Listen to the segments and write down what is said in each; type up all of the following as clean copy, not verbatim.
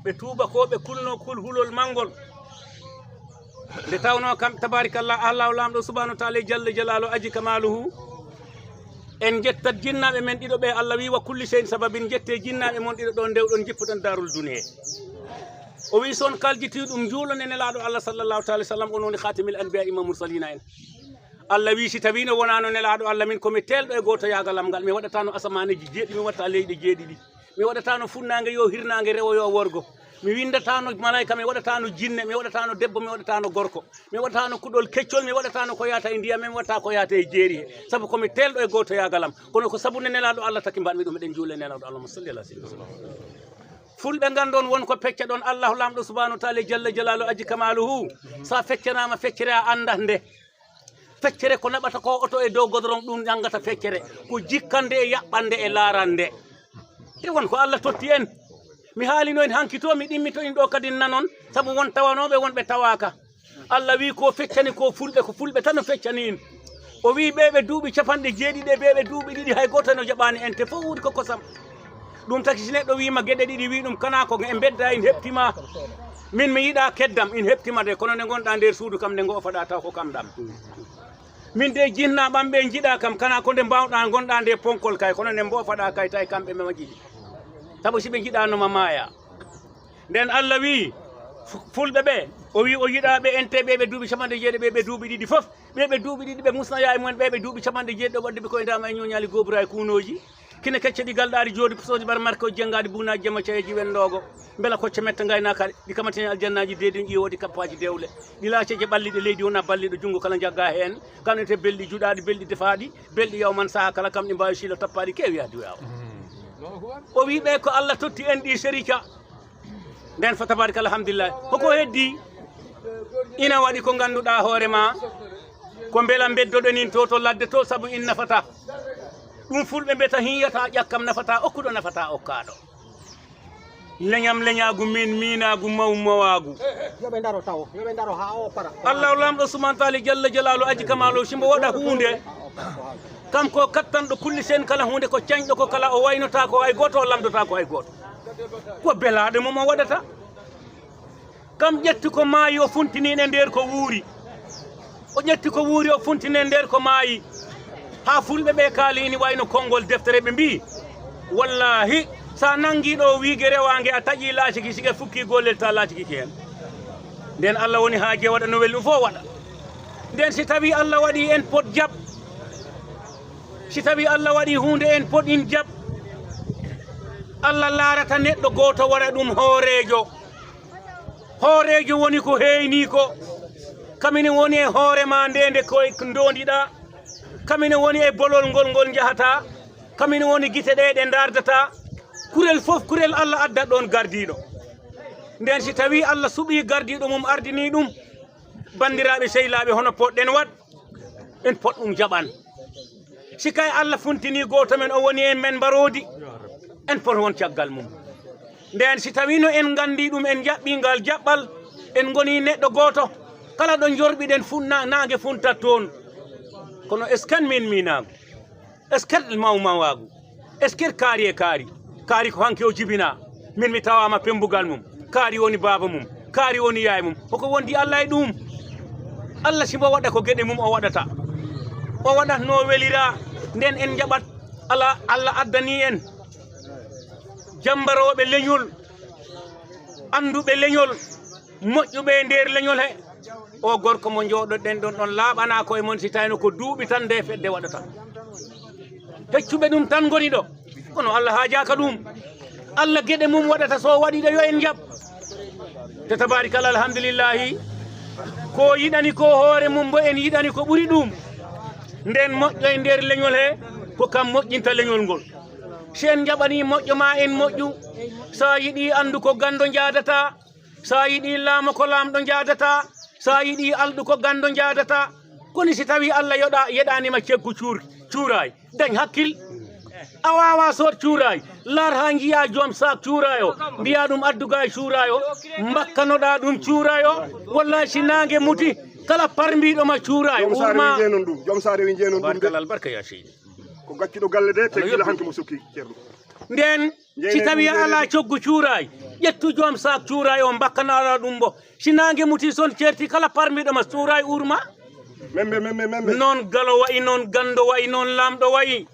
ɓe tuuba ko ɓe kulno kulhulol mangol nde tawno kam tabarikallah allahu lamɗo subhanahu wa taala jalla jalalu aji kamaluhu en jettat jinnaɓe men ɗiɗo ɓe Allah wi wa kulli shay'in sababin jette jinnaɓe mon ɗiɗo ɗo ndewɗon jippuɗon darul duniya o wi son kaljiti ɗum juulone nelaɗo Allah sallallahu taala sallam on woni khatimil anbiya imam mursalina en Allah wi si tawi no wonano nelaɗo Allah min komi telɗo e goto yagalam ngal mi waɗatano asamaneji jeeɗi mi watta leyɗe jeeɗiɗi mi waɗatano funnage yo hirnage rewo yo worgo mi windatano malaika mi waɗatano jinne mi waɗatano debbo mi waɗatano gorko mi waɗatano kuɗol keccol mi waɗatano ko yata e ndiyam mi watta ko yata e jeeri he saabu komi telɗo e goto yagalam kono ko sabu nelaɗo Allah taki mbanmi ɗum eɗen juule nelaɗo Allahumma salli ala sayyidina fulɓe gandon wonko fecca ɗon Allahu lamɗo subhanahu wa taala jalla jalalu aji kamaluhu sa feccanama feccere a anda nde feccere ko naɓata ko oto e dow godron ɗum jangata feccere ko jikkande e yaɓɓande e laarande e wonko Allah totti en mi haalino en hankito mi ɗimmito in ɗo kadi nanon saabu won tawanoɓe wonɓe tawaka Allah wi ko feccani ko fulɓe tan no feccani in o wi ɓeɓe duuɓi capanɗe jeeɗiɗi ɓeɓe duuɓi ɗiɗi hay goto no jaɓani en te fof wuuri ko kosam ɗum taki si neɗɗo wima gueɗe ɗiɗi wi ɗum kana ko e bedda in heptima min mi yiɗa keddam in heptima de kono nde gonɗa nder suudu kam nde gofaɗa taw ko kam ɗam min de jinna ɓamɓe jiiɗa kam kana ko nde mbawɗa gonɗa nde ponkol kay kono nde mbofaɗa kay tawi kamɓe mema jiiɗi saabu siɓe jiiɗanoma maaya nden Allah wi fulɓe ɓe o wi o yiɗaɓe ente ɓeɓe duuɓi capanɗe jeeɗi ɓeɓe duuɓi ɗiɗi foof ɓeɓe duuɓi ɗiɗi ɓe musnaya e mumen ɓeɓe duuɓi capanɗe jeeɗi ɗo wadde ɓe koye dama e ñoñali gobira e kunoji kine kecce ɗi galɗaɗi jooɗi pusoji bar marque o jengaɗi bunaji jamma cayeji wendogo beela kocce metta gaynaka ɗi kamatene aljannaji deedi ƴiwodi kappaji dewle ɗi laaceje ɓalliɗe leydi wona balliɗo junngo kala jagga hen kamnete belɗi juɗaɗi belɗi defaɗi belɗi yawman saaha kala kam ɗi mbawi silo tappaɗi kewi hadi wawa o wi ɓe ko Allah totti en ɗi sérika nden fa tabarika alhamdulillah hoko heddi ina waɗi ko ganduɗa hoorema ko beela beddoɗonin to ladde to saabu in nafata ɗum fulɓe mbiyata hiyata ƴakkam nafata okkuɗo nafata okkaɗo leñam leñagu min minagu mawmawagu yoɓe daro taw yoɓe daro ha o para Allah lamɗo subhanahu taala jalla jalalu aji kamalo simbo waɗa hunde kanko kattanɗo kulli sen kala hunde ko cañɗo ko kala o waynota ko ay goto o lamdota ko ay goto ko belaɗo momo waɗata kam ƴetti ko maayi o funtinine nder ko wuuri o ƴetti ko wuuri o funtine nder ko maayi ha fulɓe ɓe kaalini wayno konngol deftere ɓe mbi wallahi sa nanguiɗo wiige rewangue a taƴi laaciki sigue fukki gollel ta laacikiki hen nden Allah woni haaje waɗa no welɗum fof waɗa nden si tawi Allah waɗi en pot jaab si tawi Allah waɗi hunde en pot in jaab Allah laarata neɗɗo goto waɗa ɗum hoorejo woni ko heyni ko kamine woni e hoorema ndende koye dondiɗa kamine woni e bolol ngol jahata kamine woni guite ɗe dardata kurel fof kurel Allah adda ɗon gardiɗo nden si tawi Allah suuɓi gardiɗo mum ardini ɗum bandiraɓe sehilaɓe hono poɗɗen wat en pot ɗum jaɓan si kay Allah funtini goto men o woni en men mbarodi en pot won caggal mum nden si tawi no en gandi ɗum en jaɓɓingal jaɓɓal en goni neɗɗo goto kala ɗo jorɓiɗen nage funtat toon kono est ce que min minagu est ce que mawmawagu est ce que kaari ko hanke o jibina min mi tawama pembugal mum kaari woni baba mum kaari woni yaay mum hoko wondi Allah e ɗum Allah simbo waɗa ko gueɗe mum o waɗata o waɗat no welira nden en jaɓat Allah addani en jambaroɓe leñol anduɓe leñol moƴƴuɓe nder leñol he o gorko mo jooɗoɗen ɗon laaɓana koye mon si tawino ko duuɓi tan nde fedde waɗata heccuɓe ɗum tan goni ɗo kono Allah haajaka ɗum Allah gueɗe mum waɗata so waɗiɗo yo en jaab te tabarikalla alhamdulillahi ko yiɗani ko hoore mum bo en yiɗani ko ɓuri ɗum nden moƴƴo e nder leñol he ko kam moƴƴinta leñol ngol si en jaɓani moƴƴo ma en moƴƴu sa yiɗi andu ko gando jadata sa yiɗi laamo ko lamɗo jadata sa yiɗi alɗu ko gando jadata koni si tawi Allah yeɗanima ceggu cuuray dañ hakkil a wawa sood cuuray lar ha jiiya joom sak cuurayo mbiya ɗum adduga e cuurayo mbakkanoɗa ɗum cuurayo walla si nangue muti kala parmbiɗoma cuurayo joom sare wi jeenon ɗum barkalal barka ya seydi ko gaccuɗo galle de te gila hanke mo sukki ceerno nden si tawi ala coggu cuuray ƴettu joom sak cuuray o mbakkanaɗa ɗum bo sinangue muti son ceerti kala parmiɗoma cuuray urma membe noon galo wayi noon gando wayi noon lamɗo wayi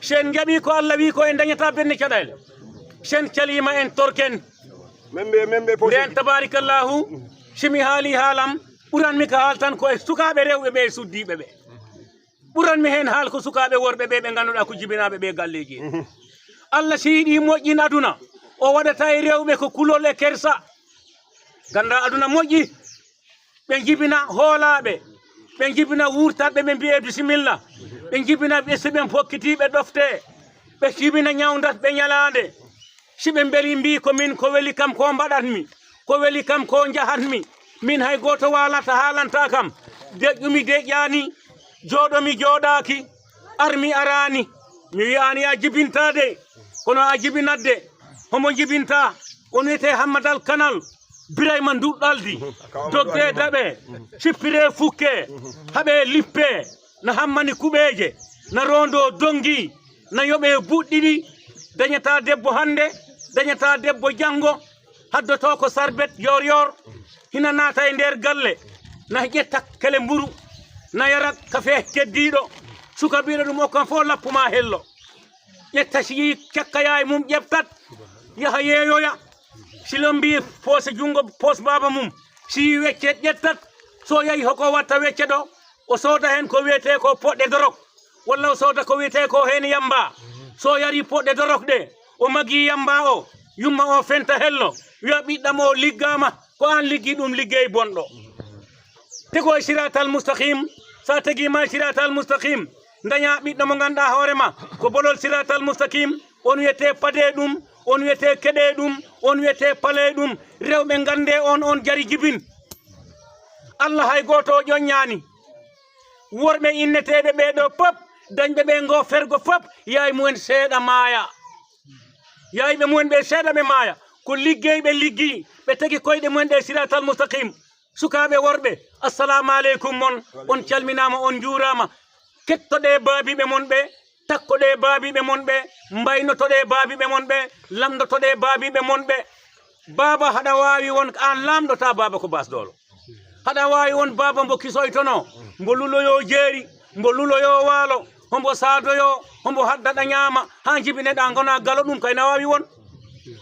sen jaɓi ko Allah wi ko en dañata benne caɗele sen calima en torken membe nden tabarikallahu simi haali haalam ɓuranmi ko haaltan koye sukaɓe rewɓe ɓe suddiɓe ɓe ɓuranmi hen haal ko sukaɓe worɓe ɓe ɓe ganduɗa ko jibinaɓe ɓe galleji Allah si yiɗi moƴƴin aduna o waɗata e rewɓe ko kulol e kersa ganda aduna moƴƴi ɓe jibina hoolaɓe ɓe jibina wurtatɓe ɓe mbiye bisimilla ɓe jibina ɓe si ɓen pokkitiɓe ɗofte ɓe jibina ñawdat ɓe ñalade si ɓe beeli mbi ko min ko weli kam ko mbaɗatmi ko weli kam ko jahatmi min hay goto walata haalanta kam deƴƴumi deƴƴani jooɗomi jooɗaki armi arani mi wiyani a jibintade kono a jibinatde homo jibinta on wiyete Hammadal Kanal Birayma Duɗɗaldi dogde daɓe sippire fukke haɓe lippe na hammani kuɓeje na rondo dongi na yoɓe buɗɗiɗi dañata debbo hande dañata debbo janggo haddoto ko sarbet yor hina naata e nder galle na ƴetta kele mburu na yara kafe keddiɗo suka biɗo ɗum o kam fo lappuma hello ƴetta si yi cakkaya e mum ƴeftat yaha yeeyoya silo mbi poose jungo poos baba mum si wecce ƴettat so yahi hoko watta wecce ɗo o sooda hen ko wiyete ko poɗɗe dorok walla o sooda ko wiyete ko hen yamba so yari poɗɗe dorok ɗe o magi yamba o yumma o fenta hello wiya ɓiɗɗam o liggama ko an liggi ɗum liggey bonɗo tego e siratal mustaqim sa teguima siratal mustaqim daña ɓiɗɗo mo ganduɗa hoorema ko bolol siratal mustaqim on wiyete pade ɗum on wiyete keɗe ɗum on wiyete pale ɗum rewɓe gande on jari jibin Allah hay goto o ƴoññani worɓe inneteɓe ɓeɗo pop dañɓe ɓe ngo fergo fop yaay mumen seeɗa maaya yayɓe mumen ɓe seeɗa ɓe maaya ko liggeyɓe liggi ɓe tagi koyɗe mumen ɗe siratal mustaqim sukaɓe worɓe assalamu aleykum on calminama on juurama kettoɗe baabiɓe mon ɓe takkoɗe baabiɓe mon ɓe mbaynotoɗe baabiɓe mon ɓe lamdotoɗe baabiɓe mon ɓe baba haɗa wawi won an lamɗota baba ko basdolo haɗa wawi won baba mbo kisoytono mbo luloyo jeeri mbo luloyo waalo hombo saadoyo hombo haddaɗa ñaama ha jibineɗa gona galo ɗum kayna wawi won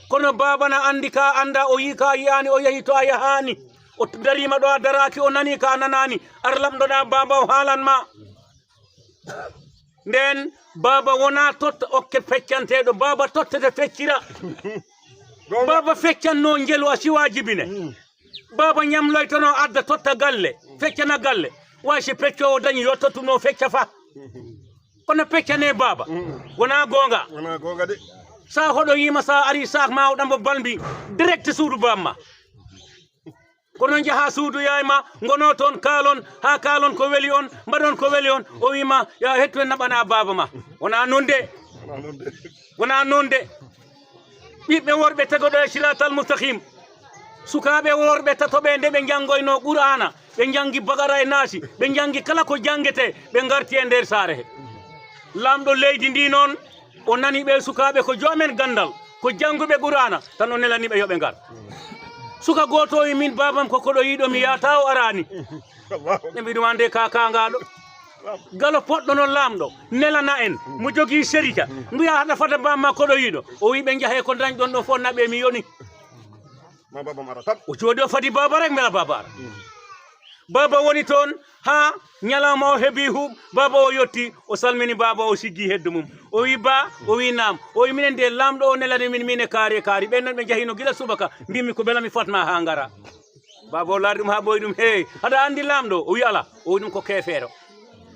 kono baba na andi ka anda o yi ka yiyani o yehi to a yahani o darima ɗo a daraki o nani ka nanani ar lamɗoɗa baba o haalanma nden baba wona totta okke feccanteɗo baba tottete feccira baba feccanno jelu a siwa jibine baba ñamloytono adda totta galle feccana galle way si peccowo dañi yottotuno fecca fa kono peccane baba wona gonga de sa hoɗo yima sa ari sak ma oɗambo balmbi direct suudu bamma kono jaha suudu yayma gono toon kaalon ha kaalon ko weli on mbaɗon ko weli on o wima ya hettu en naɓana baba ma wona noon de ɓiɓɓe worɓe tegoɗo e siratal mustaqim sukaɓe worɓe tatoɓe nde ɓe janggoyno qur'ana ɓe jangi bagara e naasi ɓe jangi kala ko jangete ɓe garti e nder saare he lamɗo leydi ndi noon o nani ɓe sukaɓe ko joomen gandal ko janguɓe qur'ana tan o nelaniɓe yoɓe ngar suka goto e min babam ko koɗo yiɗo mi yata o arani ɓe mbiɗum ande kakangaɗo galo poɗɗo noon lamɗo nelana en mo jogui sérita mbiya haɗa fada bamma koɗo yiɗo o wi ɓe jaahe ko dañɗon ɗo fo naɓe mi yoni o jooɗi o fadi baba rek mbela baba ara baba woni toon ha ñalawma o heeɓi huuɓ baba o yetti o salmini baba o siggi heddo mum o wi ba o wi nam o wi minen de lamɗo o nelani min e kaari ɓen noon ɓe jahino guila subaka mbimi ko belami fatma ha ngara baba o laari ɗum ha ɓoyi ɗum hey haɗa andi lamɗo o wi ala o wi ɗum ko kefeero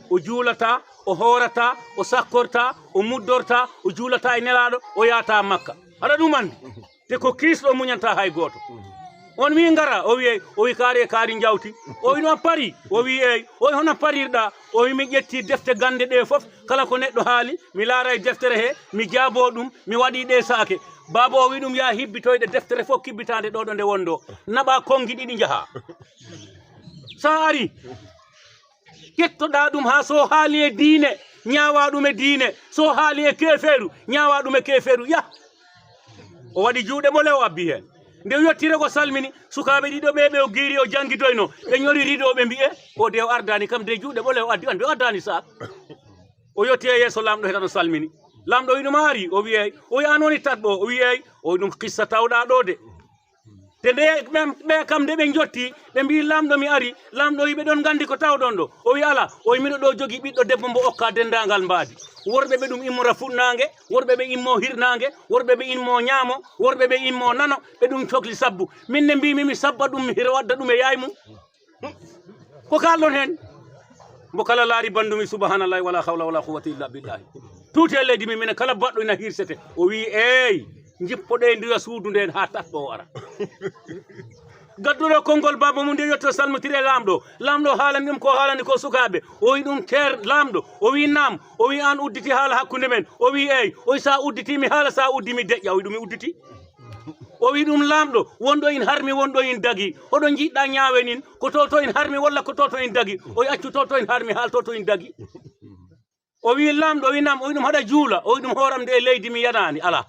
o juulata o hoorata o sakkorta o muddorta o juulata e nelaɗo o yata makka haɗa ɗum andi te ko kisɗo muñanta hay goto on wi ngara o wi kaari jawti o wi noon pari o wi eyi o wi hono parirɗa o wi mi ƴetti defte gande ɗe foof kala ko neɗɗo haali mi laara e deftere he mi jaabo ɗum mi waɗi ɗe saake baba o wi ɗum ya hibbitoyɗe deftere fof kibbitade ɗo nde wondo naɓa kongi ɗiɗi jaaha sa ari kettoɗa ɗum ha so haali e diine ñawa ɗum e diine so haali e keferu ñawa ɗum e keferu ya o waɗi juuɗe mo lew abbi hen nde yottire ko salmini sukaɓe ɗiɗo ɓe o guiri o jangguitoyno ɓe ñori riɗoɓe mbiye o de o ardani kam de juuɗe mo lew addi ande o addani sak o yetti e yesso lamɗo hetan o salmini lamɗo wi ɗum ari o wiyey o wi an woni tatɓo o wiyey o ɗum qissa tawɗa ɗo de te nde ɓe kam nde ɓe jotti ɓe mbi lamɗo mi ari lamɗo wi ɓe ɗon gandi ko tawɗon ɗo o wi ala o wi miɗo ɗo jogui ɓiɗɗo debbo mbo okka dendagal mbaadi worɓe ɓe ɗum immora fuɗnage worɓe ɓe immo hirnage worɓe ɓe immo ñaamo worɓe ɓe immo nano ɓe ɗum cohli sabbu min ne mbimi mi sabba ɗum mi hira wadda ɗum e yaay mum ko kalɗon hen mbo kala laari bandumi subhanallahi wala hawla wala quwwata illa billahi tuuti e leydi min minen kala baɗɗo ina hirsete o wi eyi jippoɗe ndiya suudu nden ha tatɓo o ara gadduɗo konngol baba mum nde yetto salmotire lamɗo haalani ɗum ko haalani ko sukaɓe o wi ɗum ceer lamɗo o wi nam o wi an udditi haala hakkude men o wi eyi o wi sa udditi mi haala sa uddi mi deƴƴa o wi ɗum mi udditi o wi ɗum lamɗo wonɗo in harmi wonɗo in dagi hoɗo jiɗɗa ñaawen in ko to in harmi walla ko to in dagi o wi accu to in harmi haal to in dagi o wi lamɗo o wi nam o wi ɗum haɗa juula o wi ɗum hooram nde e leydi mi yanani ala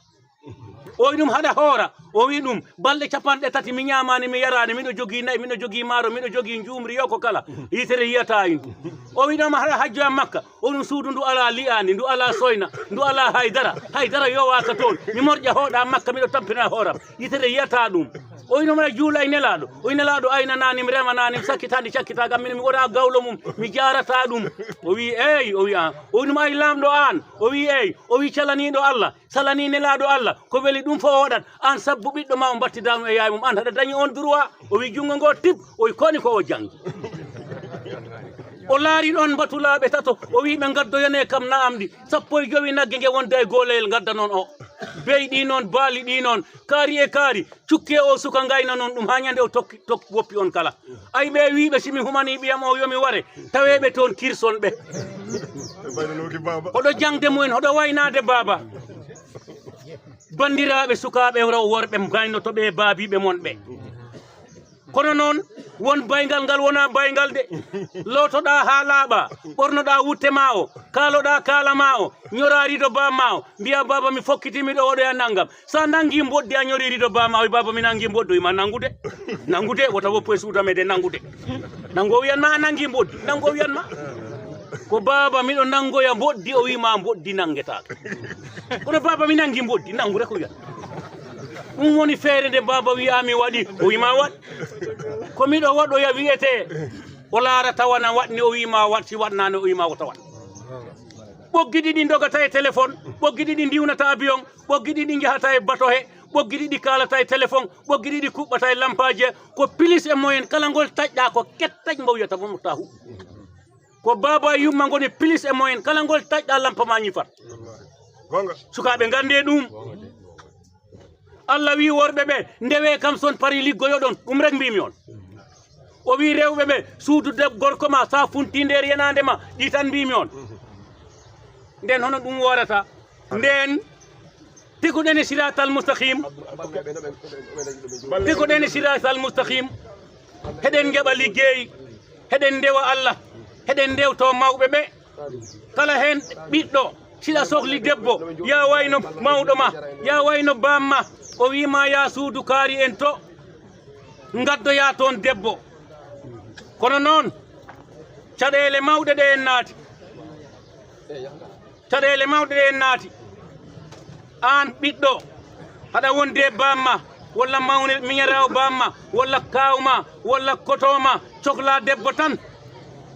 o wi ɗum haɗa hoora o wi ɗum balɗe capanɗe tati mi ñamani mi yarani miɗo jogui nayyi miɗo jogui maaro miɗo jogui jumri yo ko kala yitere yiyata in o wi ɗum haɗa hajjo e makka o ɗum suudu ndu ala liyani ndu ala soyna ndu ala haydara yowaka toon mi morƴa hooɗa makka miɗo tampina hooram yitere yiyata ɗum o wi ɗum aɗa juula e nelaɗo o wi nelaɗo aynanani mi remanani mi sakkitani cakkita gam min mi wona gawlo mum mi jarata ɗum o wi eyi o wi an o wi ɗum ay lamɗo an o wi eyi o wi calaniɗo Allah salani nelaɗo Allah ko weeli ɗum fo waɗat an sabbu ɓiɗɗo ma o battidamo e yaay mum an haɗa dañi on droit o wi jungo ngo tip o wi koni ko o janggi o laari ɗon batulaɓe tato o wi ɓe gaddoyane kam naamdi 15 nagge nge wonda e goleyel gadda noon o beyi ɗi noon baali ɗi noon kaari e kaari cukki o suka gayna noon ɗum ha ñande o tokki woppi on kala ay ɓe wiɓe simi humani ɓiyam o yomi ware taweɓe toon kirson ɓe hoɗo jangde mumen hoɗo waynade baba bandiraɓe sukaɓe raw worɓe gaynotoɓe baabiɓe mon ɓe kono noon won baygal ngal wona baygal de lotoɗa ha laaɓa ɓornoɗa wutte ma o kaloɗa kala ma o ñora rido ba ma o mbiya baba mi fokkitimiɗo oɗoya naggam sa nangui boddi a ñori rido ba ma o baba mi nangui boddi o wima nangude wota woppu e suuda meɗen nangude nango wiyanma a nangui boddi nango wiyanma ko baba miɗo nangoya boddi o wima boddi nanguetaka kono baba mi nangui boddi nangude ko wiyata ɗum woni feere nde baba wiyami waɗi o wima waɗ ko miɗo waɗoya wiyete o laara tawana waɗni o wima waɗ si waɗnani o wima wota waɗ ɓoggi ɗiɗi dogata e téléphone ɓoggi ɗiɗi diwnata avion ɓoggi ɗiɗi jahata e bato he ɓoggi ɗiɗi kalata e téléphone ɓoggi ɗiɗi kuɓɓata e lampaje ko pilis e moyen kala ngol taƴɗa ko kettaƴ mo wiyata momta hu ko baba e yumma ngoni pilis e moyen kala ngol taƴɗa lampa ma ñifat sukaɓe gande ɗum Allah wi worɓe ɓe ndewe kam son pari liggoyoɗon ɗum rek mbimi on o wi rewɓe ɓe suudu gorko ma sa funti nder yenade ma ɗi tan mbimi on nden hono ɗum worata nden tiguɗen e siratal mustaqim tiguɗen e siratal mustaqim heɗen jeeɓa liggey heɗen ndewa Allah heɗen ndewto mawɓe ɓe kala hen ɓiɗɗo siɗa sohli debbo ya wayno mawɗo ma ya wayno bamma o wima ya suudu kaari en to gaddoya toon debbo kono noon caɗele mawɗe ɗe en naati caɗele mawɗe ɗe en naati an ɓiɗɗo haɗa wonde bamma walla mawne miñarawo bamma walla kawma walla kotoma cohla debbo tan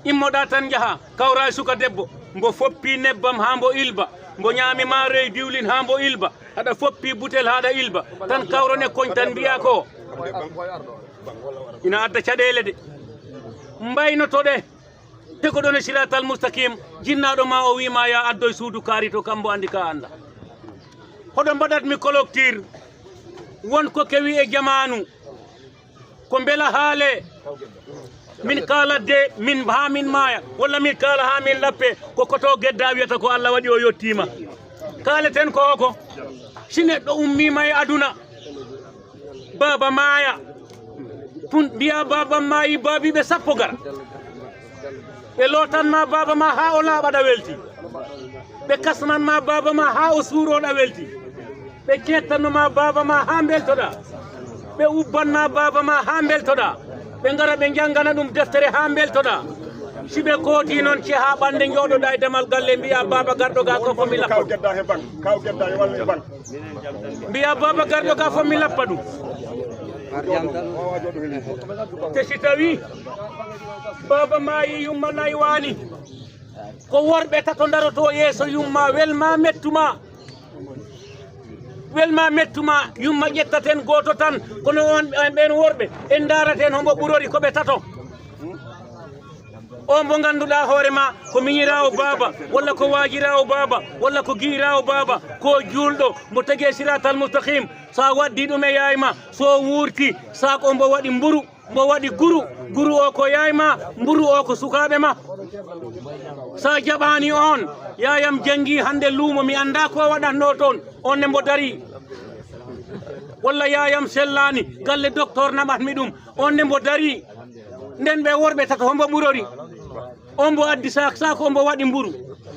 immoɗa tan jaaha kawra e suka debbo mbo foppi nebbam ha mbo ilba mbo ñaami maaroye diwlin ha mbo ilba haɗa foppi butel haɗa ilba tan kawrone koñ tan mbiya ko ina adda caɗele de mbaynotoɗe tegoɗon e siratal mustaqim jinnaɗo ma o wima ya addoye suudu kaari to kambo andi ka anda hoɗo mbaɗatmi collecture wonko kewi e jamanu ko beela haale min kala de min ha min maaya walla min kala ha min lappe ko koto gedda wiyata ko Allah waɗi o yettima kaleten ko oko si neɗɗo ummima e aduna baba maaya tun mbiya baba maayi baabiɓe sappo gara ɓe lotanma baba ma ha o laaɓaɗa welti ɓe kasnanma baba ma ha o suuroɗa welti ɓe cettanuma baba ma ha beltoɗa ɓe ubbanma baba ma ha beltoɗa ɓe gara ɓe jangana ɗum deftere ha beltoɗa si ɓe kooti noon ceha ɓande jooɗoɗa e demal galle mbiya baba garɗo ga ko fomi lappa kaw gedda he banque kaw gedda e walla e banque mbiya baba garɗo ga fomi lappa ɗum te si tawi baba mayi yumma nayi wani ko worɓe tato daroto yeeso yumma welma mettuma yumma ƴettaten goto tan kono on ɓen worɓe en daraten hombo ɓurori koɓe tato on mo ganduɗa hoorema ko miñirawo baba walla ko wajirawo baba walla ko guirawo baba ko julɗo mo tagui siratal mustaqim sa waddi ɗum e yayma so wurti sak o mbo waɗi mburu mbo waɗi guru o ko yayma mburu o ko sukaɓe ma sa jaɓani on yayam janggi hande luumo mi anda ko waɗatno toon on ne mbo dari walla yayam sellani galle docteur naɓatmi ɗum on ne mbo dari nden ɓe worɓe tato hombo ɓurori on mbo addi sak o mbo waɗi mburu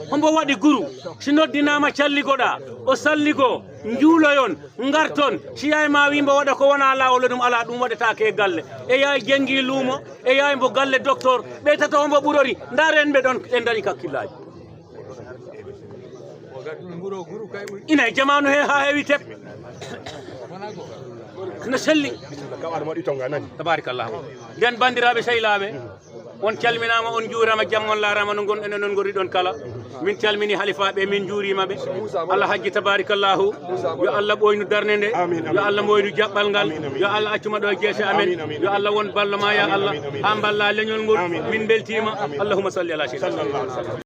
hombo waɗi guru si noddinama calligoɗa o salligo juuloyon garton si yaye ma wimbo waɗa ko wona lawol ɗum ala ɗum waɗetake e galle e yaye janggi luumo e yaye mbo galle docteur ɓe tato hombo ɓurori daren ɓe ɗon e daari kakkillaji ina e jamanu he ha heewi teb no selli tabarikallah nden bandiraɓe sehilaɓe on calminama on juurama jaam on laarama no gonɗen non gori ɗon kala min calmini halifaɓe min juurimaɓe Allah hajji tabarikallahu yo Allah ɓoynu darde nde yo Allah ɓoynu jaɓɓal ngal yo Allah accuma ɗo e jeese amen yo Allah won balloma ya Allah ha balla leñol ngol min beltima allahumma salli ala sayyidina